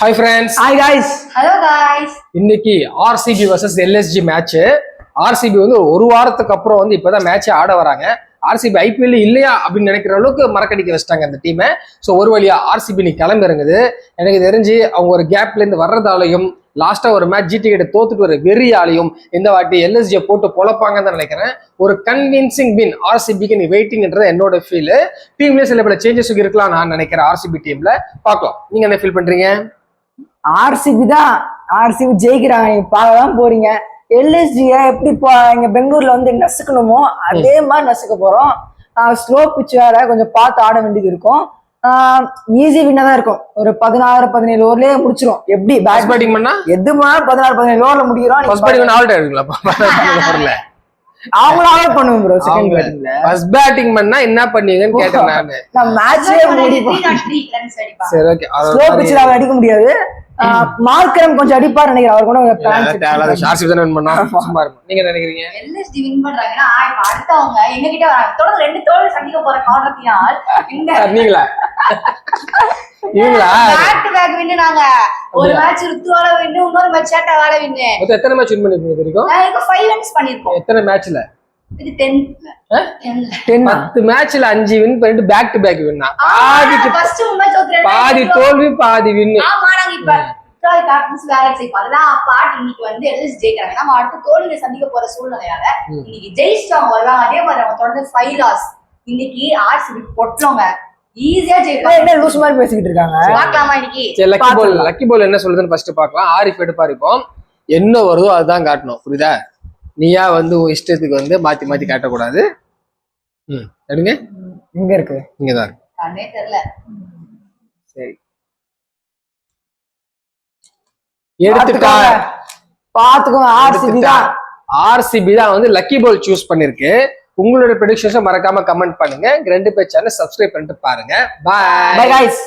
Hi friends. Hi guys. Hello guys. இன்னைக்கு RCB vs LSG match. RCB வந்து ஒரு வாரத்துக்கு அப்புறம் வந்து இப்பதான் மேட்ச் ஆட வராங்க. RCB IPL இல்லையா அப்படின்னு நினைக்கிற அளவுக்கு மறக்கடிக்க வச்சிட்டாங்க அந்த டீமை. ஸோ ஒரு வழியா RCB நீ கிளம்பி இறங்குது. எனக்கு தெரிஞ்சு அவங்க ஒரு கேப்ல இருந்து வர்றதாலையும் லாஸ்டா ஒரு மேட்ச் GT கிட்ட தோத்துட்டு வர வெறியாலையும் இந்த வாட்டி LSG போட்டு பொழப்பாங்கன்னு தான் நினைக்கிறேன். ஒரு கன்வின்சிங் வின் RCBக்கு நீ வெயிட்டிங்ன்றது என்னோட ஃபீல். டீம்ல சில பல சேஞ்சஸ் இருக்கலாம் நான் நினைக்கிறேன். RCB டீம்ல பார்க்கலாம். நீங்க என்ன ஃபீல் பண்றீங்க? ஆர்சிபி தான். ஆர்சிபி ஜெயிக்கிறாங்க, நீங்க பார்க்கலாம் போறீங்க. எல்எஸ்ஜியை எப்படி இங்க பெங்களூர்ல வந்து நசுக்கணுமோ அதே மாதிரி நசுக்க போறோம். ஸ்லோ பிச் வேற கொஞ்சம் பார்த்து ஆட வேண்டியது இருக்கும். ஈஸி வின்னா தான் இருக்கும். ஒரு 16-17 ஓவர்லயே முடிச்சிரும். எப்படி பேட்டிங் பண்ணா எதுமா 16-17 ஓவர்ல முடிக்கிறோம். அவங்கள அவாய்ட் பண்ணுவோம் ப்ரோ. செகண்ட் பேட்டிங்ல ஃபர்ஸ்ட் பேட்டிங் பண்ணா என்ன பண்ணீங்கன்னு கேட்டேன் நானு. நான் மேட்ச்லயே முடிப்போம். சரி ஓகே. ஸ்லோ பிச்ல அடிக்க முடியாது. மார்க்கரம் கொஞ்சம் அடிப்பார் நினைக்கிறேன். அவர் கூட RCB தான் வின் பண்ணா சும்மா இருக்கும். நீங்க நினைக்கிறீங்க? LSG வின் பண்றாங்கன்னா அடுத்தவங்க எங்க கிட்ட தொடர்ந்து 2 தோல்வி சந்திக்க போற காரணத்தினால் நீங்களா இவங்களா பேக் டு பேக் வின். நாங்க ஒரு மேட்ச் ருத்துவால வின், இன்னொரு மேட்ச் சேட்டாவால வின். மொத்தம் எத்தனை மேட்ச் வின் பண்ணிருக்கீங்க தெரியும்? நாங்க 5 வின்ஸ் பண்ணிருக்கோம். எத்தனை மேட்ச்ல? இது 10 10 மேட்ச்ல 5 வின் பண்ணிட்டு பேக் டு பேக் வின்னா. ஃபர்ஸ்ட் மேட்ச் தோத்துறேன். பாதி தோல்வி பாதி வின். ஆமா நாங்க இப்ப கேப்டன்ஸ் வேற செய்ய அதெல்லாம் பாட்டு இன்னைக்கு வந்து LSG ஜெயிக்கிறாங்க. நம்ம அடுத்து தோல்வியை சந்திக்க போற சூழ்நிலையால இன்னைக்கு ஜெயிச்சிட்டாங்க வருவாங்க. அதே மாதிரி அவங்க தொடர்ந்து 5 லாஸ். இன்னைக்கு RCB பொட்டலோங்க ஈஸியா ஜெயிக்கலாம். என்ன லூஸ் மாதிரி பேசிக்கிட்டு இருக்காங்க. பார்க்கலாமா இன்னைக்கு? லக்கி பால் என்ன சொல்லுதுன்னு ஃபர்ஸ்ட் பார்க்கலாம். ஆரிஃப் எடுப்பாரு. இப்போ என்ன வருதோ அதுதான் காட்டணும். புரியுதா? நீயா வந்து இஷ்டத்துக்கு வந்து மாத்தி மாத்தி காட்டக்கூடாது. எடுங்க. எங்க இருக்கு? இங்கதான் இருக்கு. கண்ணே தெரியல. சரி எடுத்துட்டாங்க. பாத்துக்கோங்க. RCB தான் வந்து லக்கி பால் சூஸ் பண்ணிருக்கு. உங்களோட ப்ரெடிக்ஷன்ஸை மறக்காம கமெண்ட் பண்ணுங்க. 2 பேர் சேனல் சப்ஸ்கிரைப் பண்ணிட்டு பாருங்க. Bye bye guys.